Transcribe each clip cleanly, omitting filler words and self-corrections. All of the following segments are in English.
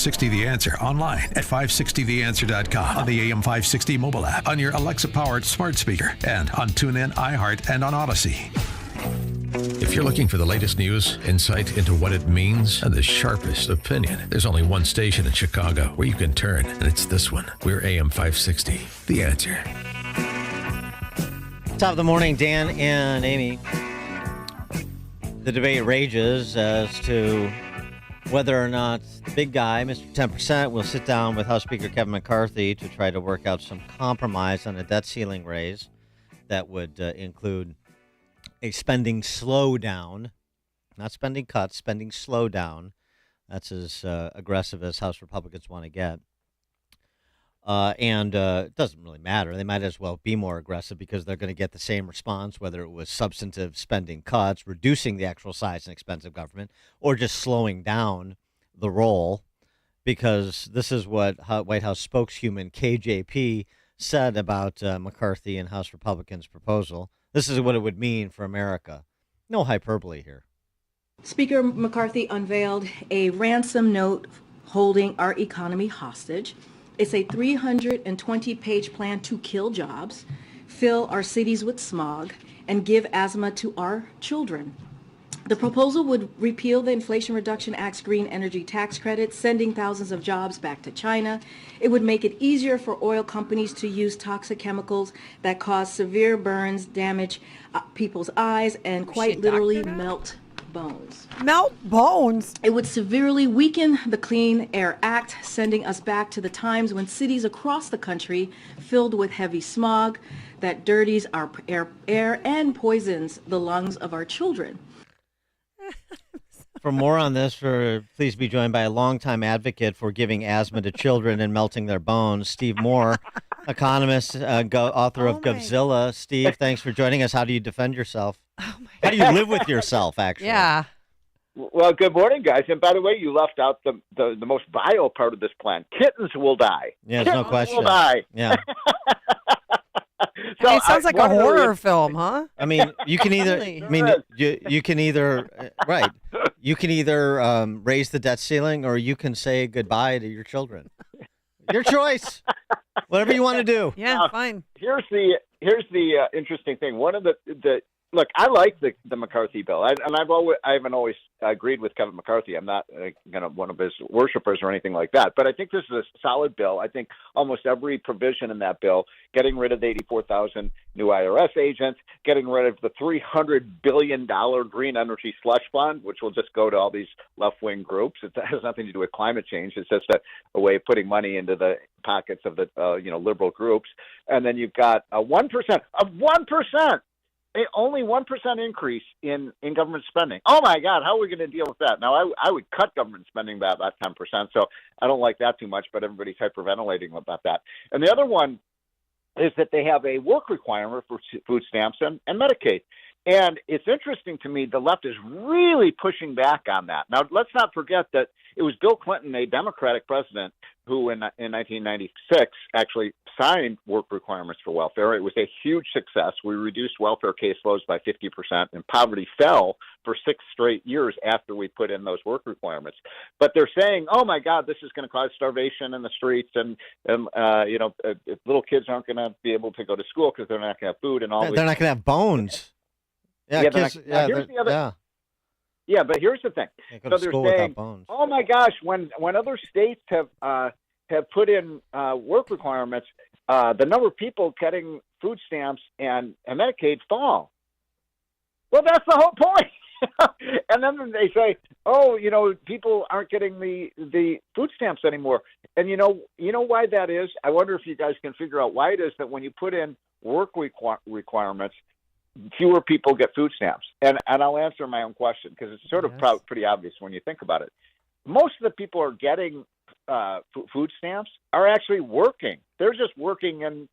560 The Answer online at 560theanswer.com, on the AM 560 mobile app, on your Alexa-powered smart speaker, and on TuneIn, iHeart, and on Odyssey. If you're looking for the latest news, insight into what it means, and the sharpest opinion, there's only one station in Chicago where you can turn, and it's this one. We're AM 560, The Answer. Top of the morning, Dan and Amy. The debate rages as to whether or not the big guy, Mr. 10%, will sit down with House Speaker Kevin McCarthy to try to work out some compromise on a debt ceiling raise that would include a spending slowdown, not spending cuts, spending slowdown. That's as aggressive as House Republicans want to get. And it doesn't really matter. They might as well be more aggressive because they're going to get the same response, whether it was substantive spending cuts, reducing the actual size and expense of government, or just slowing down the roll, because this is what White House spokeswoman KJP said about McCarthy and House Republicans' proposal. This is what it would mean for America. No hyperbole here. Speaker McCarthy unveiled a ransom note holding our economy hostage. It's a 320-page plan to kill jobs, fill our cities with smog, and give asthma to our children. The proposal would repeal the Inflation Reduction Act's green energy tax credit, sending thousands of jobs back to China. It would make it easier for oil companies to use toxic chemicals that cause severe burns, damage people's eyes, and quite literally melt bones. Melt bones? It would severely weaken the Clean Air Act, sending us back to the times when cities across the country filled with heavy smog that dirties our air and poisons the lungs of our children. For more on this, please be joined by a longtime advocate for giving asthma to children and melting their bones, Steve Moore, economist, author of Govzilla. Steve, thanks for joining us. How do you defend yourself? How do you live with yourself, actually? Yeah. Well, good morning, guys. And by the way, you left out the most vile part of this plan. Kittens will die. Yeah, there's no question. Will die. Yeah. So it sounds like a horror film, huh? I mean, you can either. I mean, you can either. Right. You can either raise the debt ceiling, or you can say goodbye to your children. Your choice. Whatever you want to do. Yeah, fine. Here's the interesting thing. One of the look, I like the McCarthy bill, I haven't always agreed with Kevin McCarthy. I'm not one of his worshipers or anything like that. But I think this is a solid bill. I think almost every provision in that bill, getting rid of the 84,000 new IRS agents, getting rid of the $300 billion green energy slush fund, which will just go to all these left-wing groups. It has nothing to do with climate change. It's just a way of putting money into the pockets of the liberal groups. And then you've got a 1%. Only 1% increase in government spending. Oh, my God, how are we going to deal with that? Now, I would cut government spending by about 10%, so I don't like that too much, but everybody's hyperventilating about that. And the other one is that they have a work requirement for food stamps and Medicaid. And it's interesting to me, the left is really pushing back on that. Now, let's not forget that it was Bill Clinton, a Democratic president, who in 1996 actually signed work requirements for welfare. It was a huge success. We reduced welfare caseloads by 50%, and poverty fell for 6 straight years after we put in those work requirements. But they're saying, oh, my God, this is going to cause starvation in the streets, and little kids aren't going to be able to go to school because they're not going to have food and all. They're not going to have bones. Yeah, but here's the thing. So they're saying, oh my gosh, when other states have put in work requirements, the number of people getting food stamps and Medicaid fall. Well, that's the whole point. And then they say, oh, people aren't getting the food stamps anymore. And you know why that is? I wonder if you guys can figure out why it is that when you put in work requirements, fewer people get food stamps. And I'll answer my own question because it's sort of pretty obvious when you think about it. Most of the people who are getting food stamps are actually working. They're just working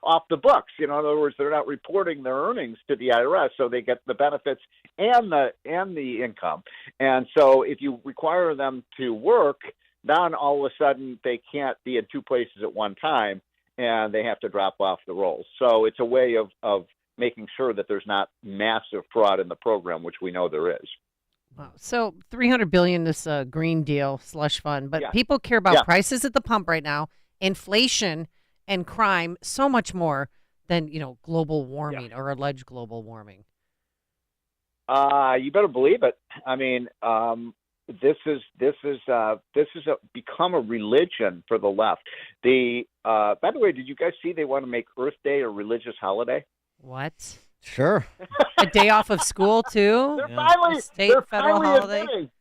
off the books. In other words, they're not reporting their earnings to the IRS, so they get the benefits and the income. And so if you require them to work, then all of a sudden they can't be in 2 places at one time, and they have to drop off the rolls. So it's a way of making sure that there's not massive fraud in the program, which we know there is. Wow. So $300 billion, this Green Deal slush fund, but Yeah. people care about Yeah. prices at the pump right now, inflation and crime so much more than, global warming or alleged global warming. You better believe it. I mean, this is become a religion for the left. By the way, did you guys see they want to make Earth Day a religious holiday? What? Sure. A day off of school too? They're Yeah. finally A state, they're federal finally holiday? admitting.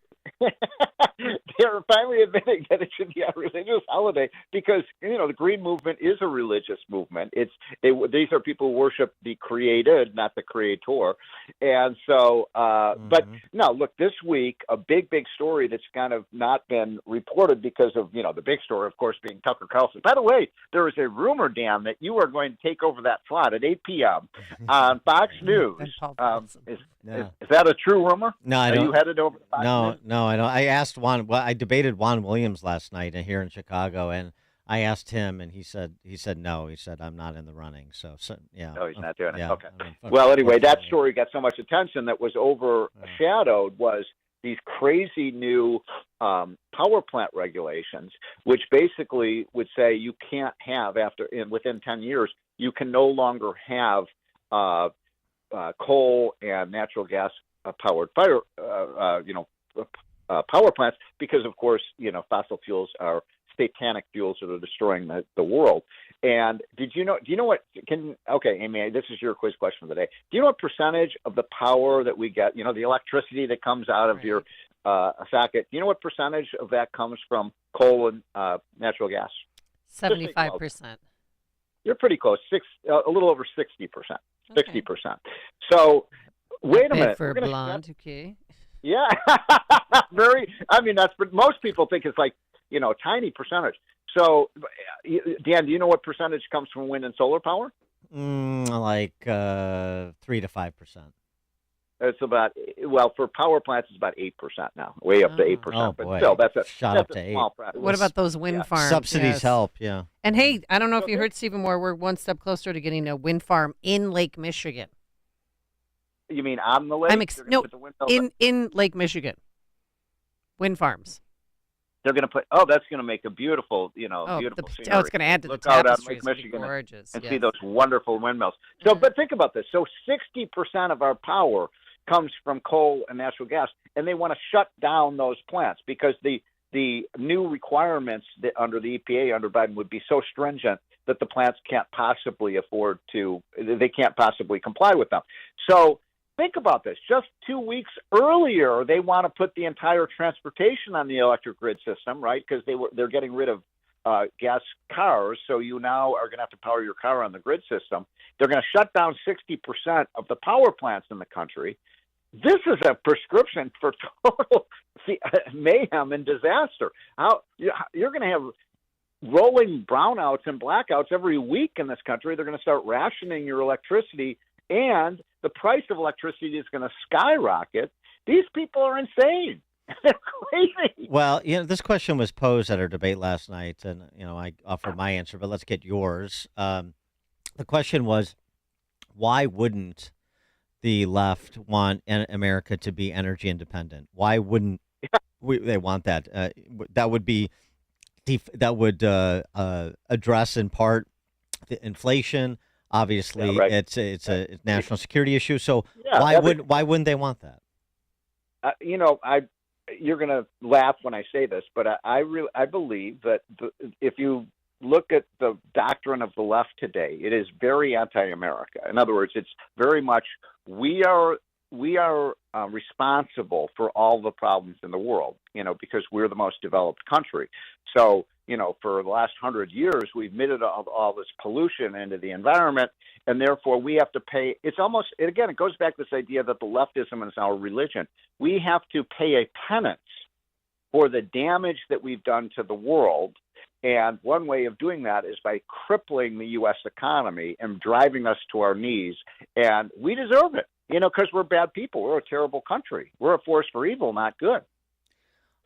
They're finally admitting that it should be a religious holiday because the Green Movement is a religious movement. These are people who worship the created, not the creator, and so. But no, look, this week a big story that's kind of not been reported because of the big story, of course, being Tucker Carlson. By the way, there is a rumor, Dan, that you are going to take over that slot at 8 p.m. on Fox News. Is that a true rumor? No, I don't. Are you headed over to Fox News? No, I don't. I asked Juan. Well, I debated Juan Williams last night here in Chicago, and I asked him, and he said no. He said I'm not in the running. So yeah. No, he's not doing it. Yeah, Okay. I mean, Well, anyway, that story got so much attention that was overshadowed was these crazy new power plant regulations, which basically would say you can't have within 10 years you can no longer have coal and natural gas powered power plants because, of course, fossil fuels are satanic fuels that are destroying the world. And do you know what Amy, this is your quiz question for the day. Do you know what percentage of the power that we get, the electricity that comes out of your socket, do you know what percentage of that comes from coal and natural gas? 75%. You're pretty close, a little over 60%. 60%. So wait a minute. For a blonde, okay. Yeah, that's most people think it's like, a tiny percentage. So, Dan, do you know what percentage comes from wind and solar power? Like 3 to 5%. It's about, for power plants, it's about 8% now, way up to 8%. Oh, but boy. still, that's a small fraction. What about those wind farms? Subsidies help, yeah. And hey, I don't know if you heard Stephen Moore, we're one step closer to getting a wind farm in Lake Michigan. You mean on the lake? In Lake Michigan. Wind farms. They're going to put. That's going to make a beautiful, beautiful scenery. It's going to add to the Look out on tapestry. Lake Michigan Gorgeous. and see those wonderful windmills. So, but think about this. So, 60% of our power comes from coal and natural gas, and they want to shut down those plants because the new requirements that under the EPA under Biden would be so stringent that the plants can't possibly they can't possibly comply with them. So think about this. Just 2 weeks earlier, they want to put the entire transportation on the electric grid system, right? Because they're getting rid of gas cars, so you now are going to have to power your car on the grid system. They're going to shut down 60% of the power plants in the country. This is a prescription for total mayhem and disaster. You're going to have rolling brownouts and blackouts every week in this country. They're going to start rationing your electricity, and the price of electricity is going to skyrocket. These people are insane. They're crazy. Well, this question was posed at our debate last night, and I offered my answer, but let's get yours. The question was, why wouldn't the left want America to be energy independent? Why wouldn't they want that? That would address in part the inflation. Obviously, it's a national security issue. So why wouldn't they want that? You're going to laugh when I say this, but I believe that if you look at the doctrine of the left today, it is very anti-America. In other words, it's very much we are responsible for all the problems in the world, because we're the most developed country. So, for the last 100 years, we've emitted all this pollution into the environment, and therefore we have to pay. It goes back to this idea that the leftism is our religion. We have to pay a penance for the damage that we've done to the world. And one way of doing that is by crippling the U.S. economy and driving us to our knees. And we deserve it, because we're bad people. We're a terrible country. We're a force for evil, not good.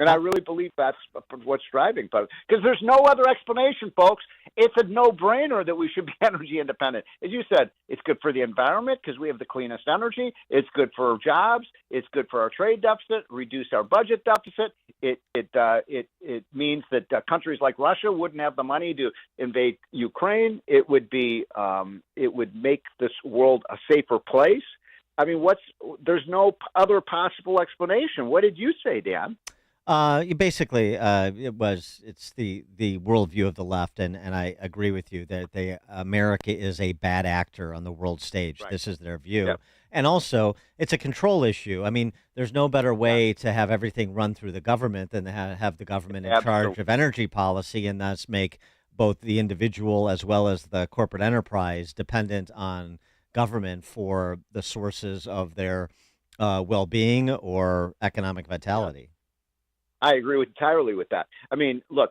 And I really believe that's what's driving. Because there's no other explanation, folks. it's a no-brainer that we should be energy independent. As you said, it's good for the environment because we have the cleanest energy. It's good for jobs. It's good for our trade deficit, reduce our budget deficit. It means that countries like Russia wouldn't have the money to invade Ukraine. It would make this world a safer place. I mean, there's no other possible explanation. What did you say, Dan? Basically, it's the worldview of the left, and I agree with you that America is a bad actor on the world stage. Right. This is their view. Yep. And also, it's a control issue. I mean, there's no better way to have everything run through the government than to have the government in charge of energy policy, and thus make both the individual as well as the corporate enterprise dependent on government for the sources of their well-being or economic vitality. Yeah. I agree entirely with that. I mean, look,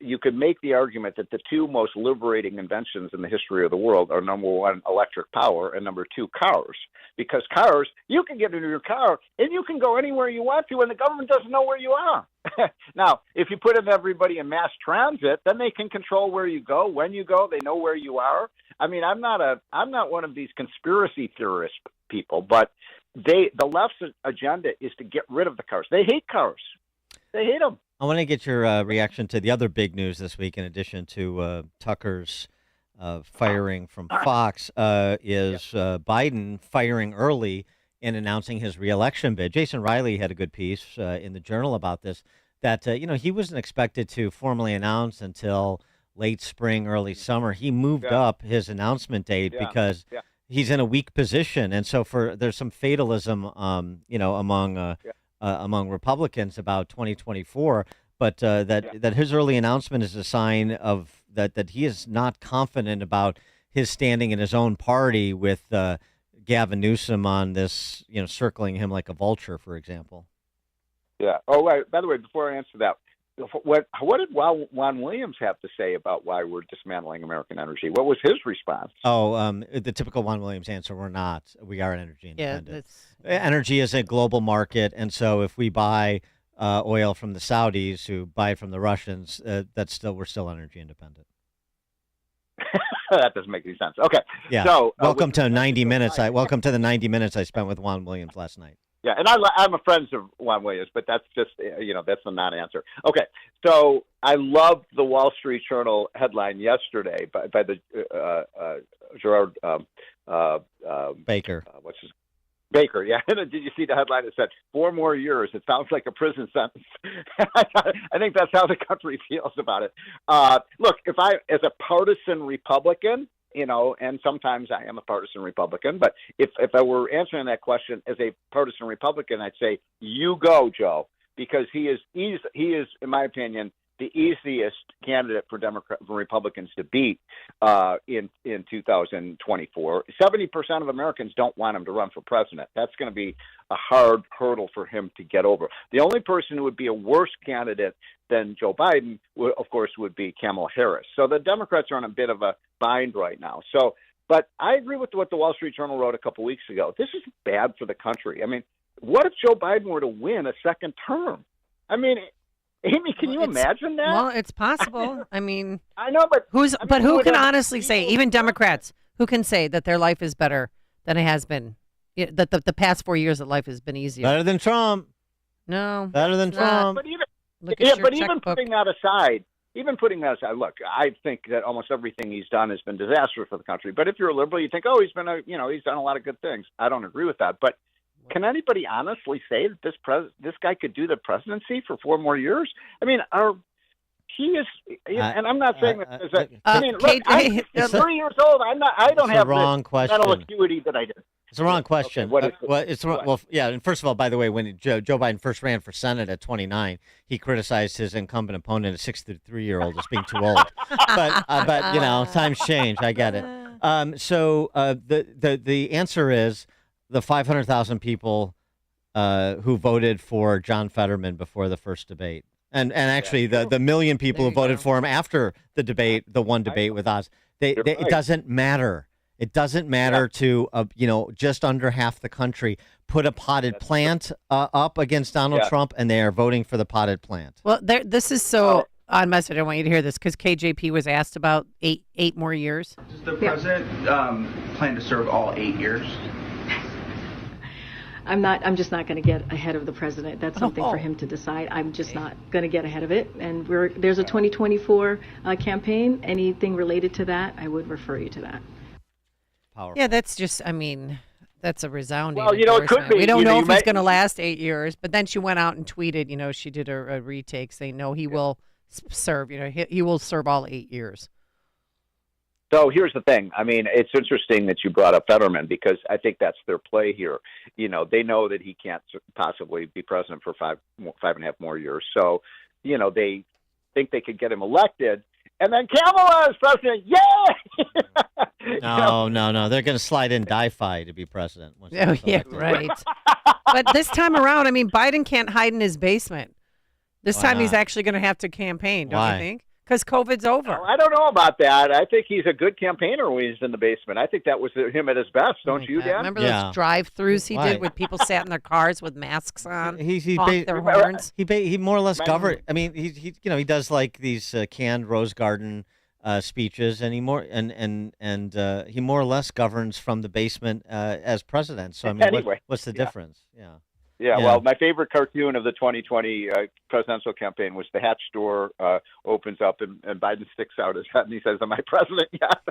you could make the argument that the two most liberating inventions in the history of the world are, number one, electric power, and number two, cars. Because cars, you can get into your car and you can go anywhere you want to, and the government doesn't know where you are. Now, if you put everybody in mass transit, then they can control where you go, when you go. They know where you are. I mean, I'm not one of these conspiracy theorist people, but the left's agenda is to get rid of the cars. They hate cars. They hate them. I want to get your reaction to the other big news this week, in addition to Tucker's firing from Fox, is Biden firing early and announcing his reelection bid. Jason Riley had a good piece in the Journal about this, that he wasn't expected to formally announce until late spring, early summer. He moved up his announcement date because he's in a weak position. And so there's some fatalism, among Republicans about 2024, but that his early announcement is a sign of that he is not confident about his standing in his own party with Gavin Newsom on this, circling him like a vulture, for example. Yeah. Oh, wait, by the way, before I answer that, what did Juan Williams have to say about why we're dismantling American energy? What was his response? The typical Juan Williams answer: we're not. We are energy independent. Energy is a global market, and so if we buy oil from the Saudis, who buy it from the Russians, we're still energy independent. That doesn't make any sense. Okay. Yeah. So welcome to 90 minutes. Welcome to the 90 minutes I spent with Juan Williams last night. Yeah, and I'm a friend of Juan Williams, but that's just, that's a non-answer. Okay, so I loved the Wall Street Journal headline yesterday by the Gerard Baker. Baker, yeah. Did you see the headline that said 4 more years? It sounds like a prison sentence. I think that's how the country feels about it. Look, as a partisan Republican, and sometimes I am a partisan Republican, but if I were answering that question as a partisan Republican, I'd say, you go, Joe, because he is, in my opinion, the easiest candidate for Republicans to beat in 2024. 70% of Americans don't want him to run for president. That's going to be a hard hurdle for him to get over. The only person who would be a worse candidate than Joe Biden, of course, would be Kamala Harris. So the Democrats are in a bit of a bind right now. But I agree with what the Wall Street Journal wrote a couple weeks ago. This is bad for the country. I mean, what if Joe Biden were to win a second term? I mean, Amy, can you imagine that? Well, it's possible. I mean, I know, but who can honestly say, even Democrats, who can say that their life is better than it has been? That the past 4 years of life has been easier. Better than Trump. No, better than Trump. But even putting that aside, look, I think that almost everything he's done has been disastrous for the country. But if you're a liberal, you think, oh, he's done a lot of good things. I don't agree with that, but. Can anybody honestly say that this guy could do the presidency for 4 more years? I mean, he is, and I'm not saying that. I mean, look, I'm 3 years old. I don't have the mental acuity that I did. It's the wrong question. Okay, Well, yeah. And first of all, by the way, when Joe Biden first ran for Senate at 29, he criticized his incumbent opponent, a 63-year-old, as being too old. but times change. I get it. So the answer is. The 500,000 people who voted for John Fetterman before the first debate, and actually the million people who voted for him after the debate, the one debate with Oz. It doesn't matter. It doesn't matter to just under half the country put a potted plant up against Donald Trump, and they are voting for the potted plant. Well, this is so. On message, I want you to hear this because KJP was asked about eight more years. Does the president plan to serve all 8 years? I'm just not going to get ahead of the president. That's something for him to decide. I'm just not going to get ahead of it. And there's a 2024 campaign. Anything related to that, I would refer you to that. Powerful. Yeah, that's just, that's a resounding. Well, it could be. We don't know if he's going to last 8 years, but then she went out and tweeted, she did a retake saying, no, he will serve, he will serve all 8 years. So here's the thing. It's interesting that you brought up Fetterman because I think that's their play here. They know that he can't possibly be president for five and a half more years. So, they think they could get him elected. And then Kamala is president. Yay! No. They're going to slide in Di-Fi to be president. Yeah, right. But this time around, Biden can't hide in his basement. This time he's actually going to have to campaign, don't you think? Because COVID's over. Well, I don't know about that. I think he's a good campaigner when he's in the basement. I think that was him at his best, don't you, Dan? Remember those drive-thrus he did with people sat in their cars with masks on, honked their horns? He more or less governed. He does like these canned Rose Garden speeches, and he more or less governs from the basement as president. So anyway, what's the difference? Yeah, well, my favorite cartoon of the 2020 presidential campaign was the hatch door opens up and Biden sticks out his head and he says, "Am I president yet?"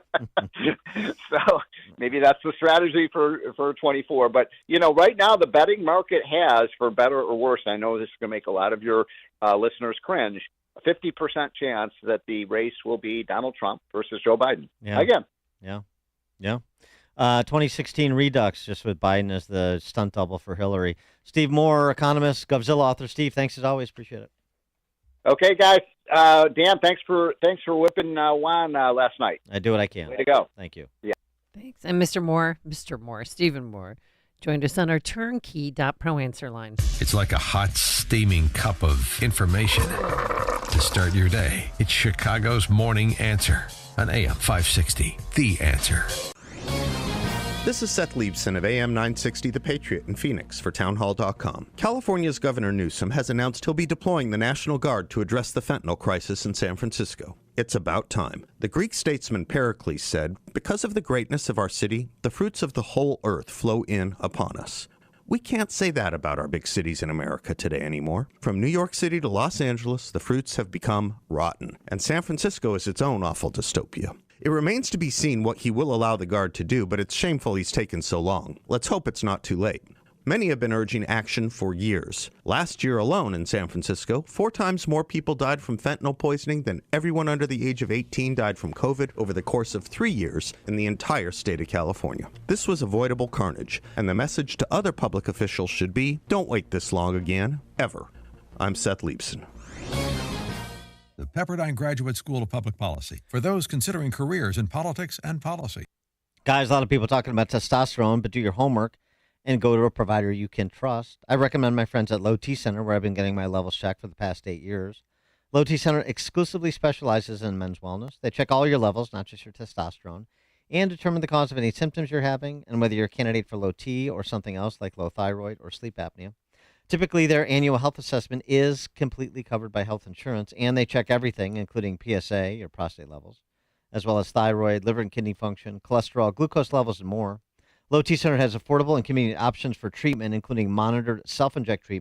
So maybe that's the strategy for 24. But, right now the betting market has, for better or worse, I know this is going to make a lot of your listeners cringe, a 50% chance that the race will be Donald Trump versus Joe Biden. Yeah. Again. Yeah. 2016 Redux, just with Biden as the stunt double for Hillary. Steve Moore, economist, Govzilla author. Steve, thanks as always. Appreciate it. Okay, guys. Dan, thanks for whipping Juan last night. I do what I can. Way to go. Thank you. Yeah. Thanks. And Mr. Moore, Stephen Moore, joined us on our turnkey.pro answer line. It's like a hot, steaming cup of information to start your day. It's Chicago's Morning Answer on AM 560. The Answer. This is Seth Leibson of AM 960 The Patriot in Phoenix for townhall.com. California's Governor Newsom has announced he'll be deploying the National Guard to address the fentanyl crisis in San Francisco. It's about time. The Greek statesman Pericles said, "Because of the greatness of our city, the fruits of the whole earth flow in upon us." We can't say that about our big cities in America today anymore. From New York City to Los Angeles, the fruits have become rotten, and San Francisco is its own awful dystopia. It remains to be seen what he will allow the Guard to do, but it's shameful he's taken so long. Let's hope it's not too late. Many have been urging action for years. Last year alone in San Francisco, 4 times more people died from fentanyl poisoning than everyone under the age of 18 died from COVID over the course of 3 years in the entire state of California. This was avoidable carnage, and the message to other public officials should be, don't wait this long again, ever. I'm Seth Leibson. The Pepperdine Graduate School of Public Policy, for those considering careers in politics and policy. Guys, a lot of people talking about testosterone, but do your homework and go to a provider you can trust. I recommend my friends at Low T Center, where I've been getting my levels checked for the past 8 years. Low T Center exclusively specializes in men's wellness. They check all your levels, not just your testosterone, and determine the cause of any symptoms you're having and whether you're a candidate for low T or something else like low thyroid or sleep apnea. Typically, their annual health assessment is completely covered by health insurance, and they check everything, including PSA, your prostate levels, as well as thyroid, liver and kidney function, cholesterol, glucose levels, and more. Low T Center has affordable and convenient options for treatment, including monitored self-inject treatment